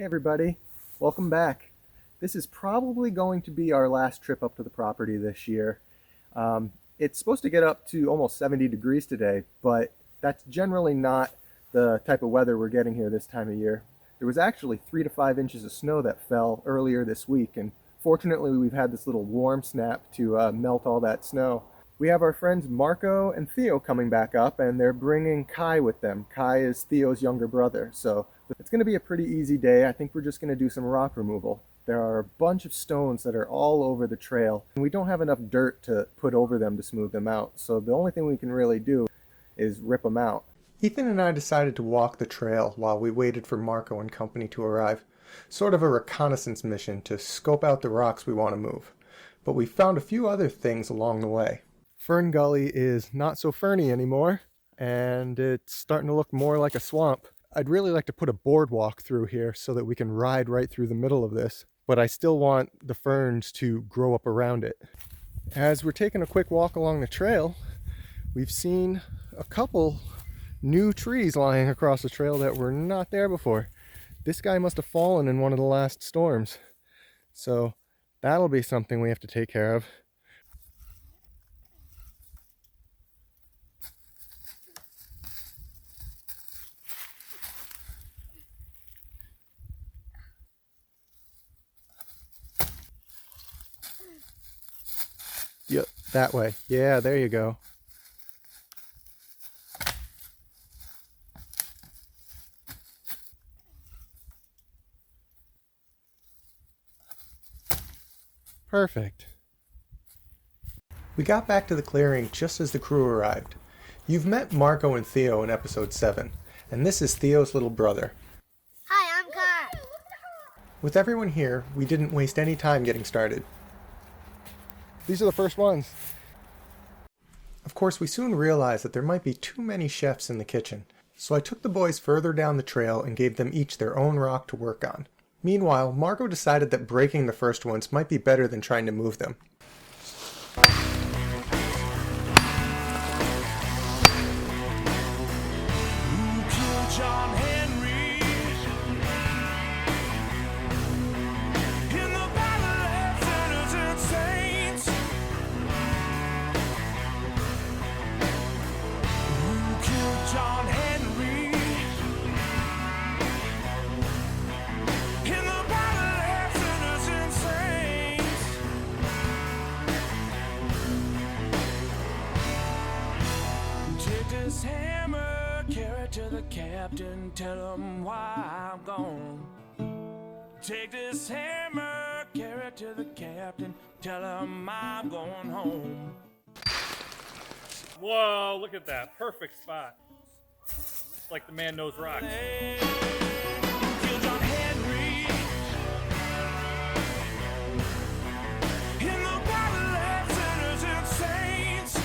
everybody, welcome back. This is probably going to be our last trip up to the property this year. It's supposed to get up to almost 70 degrees today, but that's generally not the type of weather we're getting here this time of year. There was actually 3 to 5 inches of snow that fell earlier this week, and fortunately we've had this little warm snap to melt all that snow. We have our friends Marco and Theo coming back up, and they're bringing Kai with them. Kai is Theo's younger brother, so it's going to be a pretty easy day. I think we're just going to do some rock removal. There are a bunch of stones that are all over the trail, and we don't have enough dirt to put over them to smooth them out, so the only thing we can really do is rip them out. Ethan and I decided to walk the trail while we waited for Marco and company to arrive. Sort of a reconnaissance mission to scope out the rocks we want to move. But we found a few other things along the way. Fern Gully is not so ferny anymore, and it's starting to look more like a swamp. I'd really like to put a boardwalk through here so that we can ride right through the middle of this, but I still want the ferns to grow up around it. As we're taking a quick walk along the trail, we've seen a couple new trees lying across the trail that were not there before. This guy must have fallen in one of the last storms, so that'll be something we have to take care of. Yep, that way. Yeah, there you go. Perfect. We got back to the clearing just as the crew arrived. You've met Marco and Theo in episode 7, and this is Theo's little brother. Hi, I'm Kai. With everyone here, we didn't waste any time getting started. These are the first ones. Of course, we soon realized that there might be too many chefs in the kitchen, so I took the boys further down the trail and gave them each their own rock to work on. Meanwhile, Marco decided that breaking the first ones might be better than trying to move them. To the captain, tell him why I'm gone. Take this hammer, carry it to the captain, tell him I'm going home. Whoa, look at that. Perfect spot. It's like the man knows rocks. Kill John Henry in the battle of sinners and saints.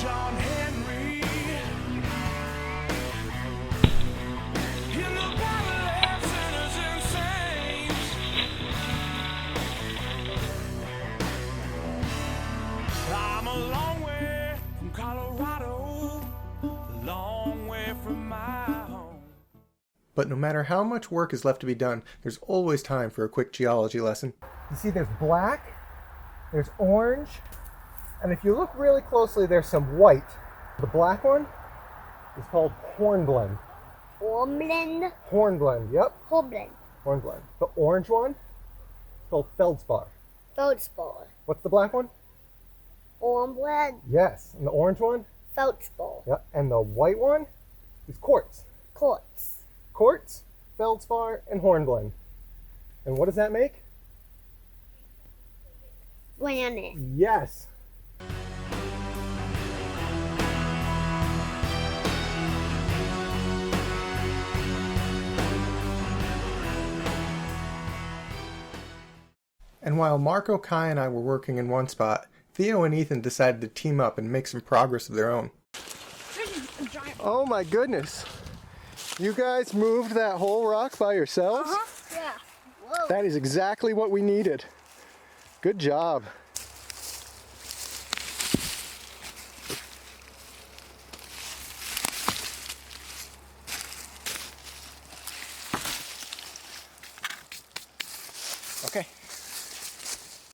John Henry in the battle of sinners and saints. I'm a long way from Colorado, a long way from my home. But no matter how much work is left to be done, there's always time for a quick geology lesson. You see there's black, there's orange, and if you look really closely, there's some white. The black one is called hornblende. Hornblende. Hornblende, yep. Hornblende. Hornblende. The orange one is called feldspar. Feldspar. What's the black one? Hornblende. Yes. And the orange one? Feldspar. Yep. And the white one is quartz. Quartz. Quartz, feldspar, and hornblende. And what does that make? Granite. Yes. And while Marco, Kai, and I were working in one spot, Theo and Ethan decided to team up and make some progress of their own. Oh my goodness. You guys moved that whole rock by yourselves? Yeah. Whoa. That is exactly what we needed. Good job.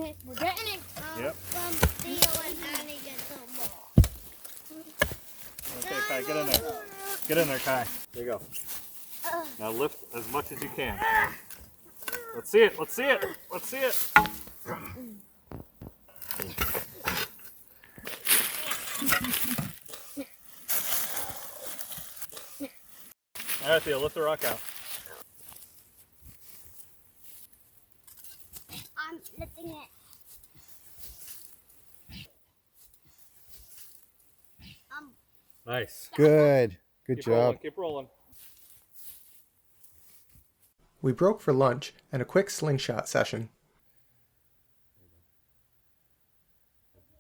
We're getting it. Yep. From Theo and Annie get some more. Okay, Kai, get in there. Get in there, Kai. There you go. Now lift as much as you can. Let's see it. Let's see it. Let's see it. All right, Theo, lift the rock out. I'm lifting it. Nice. Good. Good Keep job. rolling. Keep rolling. We broke for lunch and a quick slingshot session.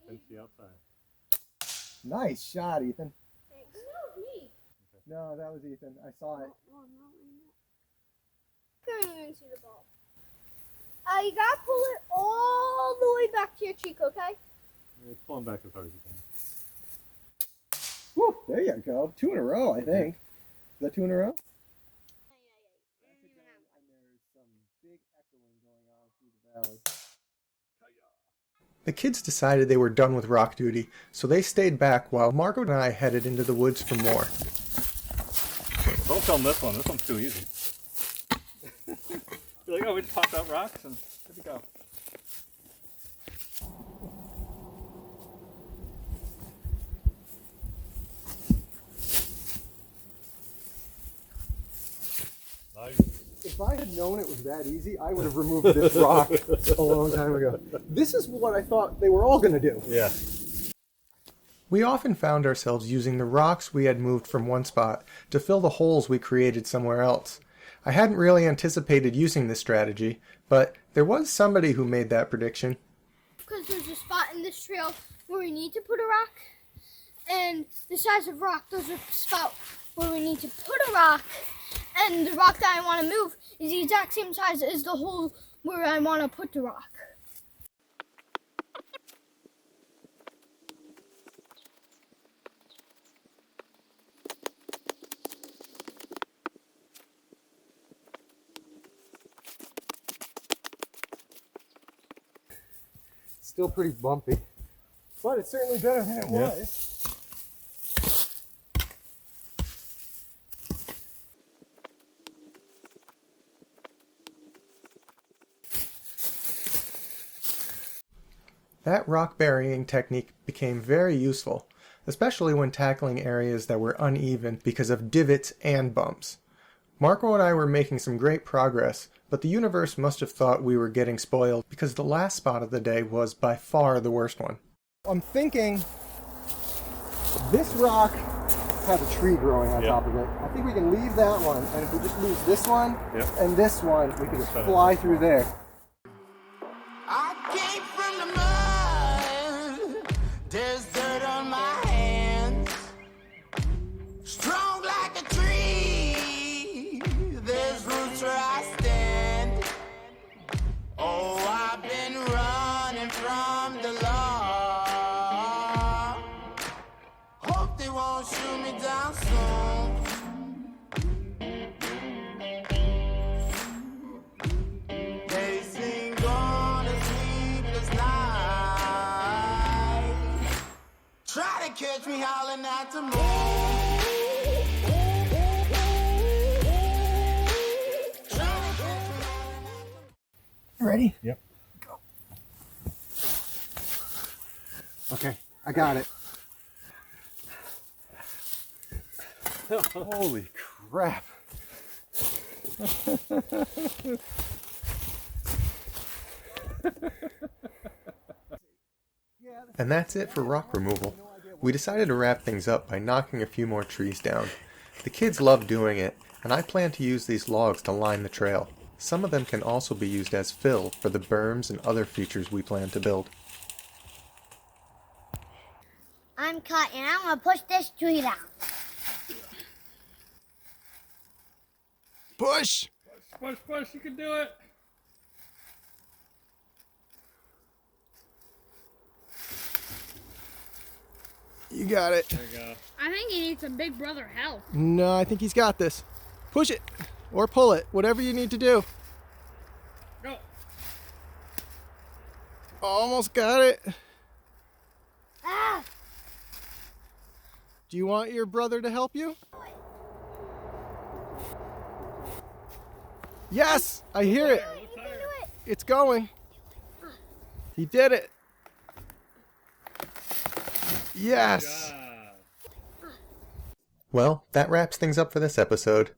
Pinch the outside. Nice shot, Ethan. That was me. No, that was Ethan. I saw it. Can't even see the ball. You gotta pull it all the way back to your cheek, okay? Yeah, pull him back as hard as you can. Woo, there you go. 2 in a row, I think. Is that 2 in a row? The kids decided they were done with rock duty, so they stayed back while Margot and I headed into the woods for more. Don't film this one. This one's too easy. You're like, oh, we just popped out rocks and here we go. Nice. If I had known it was that easy, I would have removed this rock a long time ago. This is what I thought they were all going to do. Yeah. We often found ourselves using the rocks we had moved from one spot to fill the holes we created somewhere else. I hadn't really anticipated using this strategy, but there was somebody who made that prediction. Because there's a spot in this trail where we need to put a rock, and the size of rock, there's a spot where we need to put a rock, and the rock that I want to move is the exact same size as the hole where I want to put the rock. Still pretty bumpy, but it's certainly better than it was. That rock burying technique became very useful, especially when tackling areas that were uneven because of divots and bumps. Marco and I were making some great progress, but the universe must have thought we were getting spoiled because the last spot of the day was by far the worst one. I'm thinking this rock has a tree growing on top of it. I think we can leave that one, and if we just lose this one and this one, we can just fly through there. I came from the mud. There's dirt on my hands. Strong like a tree. There's roots where I stand. Oh, I've been running from the law. Hope they won't shoot me down soon. They sing on a sleepless night. Try to catch me howling at the moon. Ready? Yep. Go. Okay, I got it. Holy crap. And that's it for rock removal. We decided to wrap things up by knocking a few more trees down. The kids love doing it, and I plan to use these logs to line the trail. Some of them can also be used as fill for the berms and other features we plan to build. I'm cut, and I'm going to push this tree down. Push! Push, push, you can do it. You got it. There you go. I think he needs some big brother help. No, I think he's got this. Push it or pull it, whatever you need to do. Go. Almost got it. Ah! Do you want your brother to help you? Yes, I hear it. You can do it. It's going. He did it. Yes. Well, that wraps things up for this episode.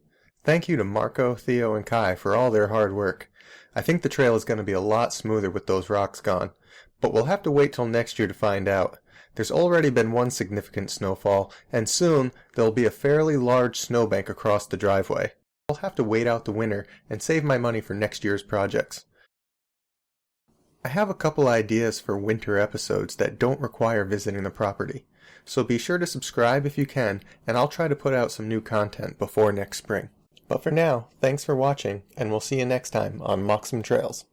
Thank you to Marco, Theo, and Kai for all their hard work. I think the trail is going to be a lot smoother with those rocks gone, but we'll have to wait till next year to find out. There's already been one significant snowfall, and soon there'll be a fairly large snowbank across the driveway. I'll have to wait out the winter and save my money for next year's projects. I have a couple ideas for winter episodes that don't require visiting the property, so be sure to subscribe if you can, and I'll try to put out some new content before next spring. But for now, thanks for watching, and we'll see you next time on Moxham Trails.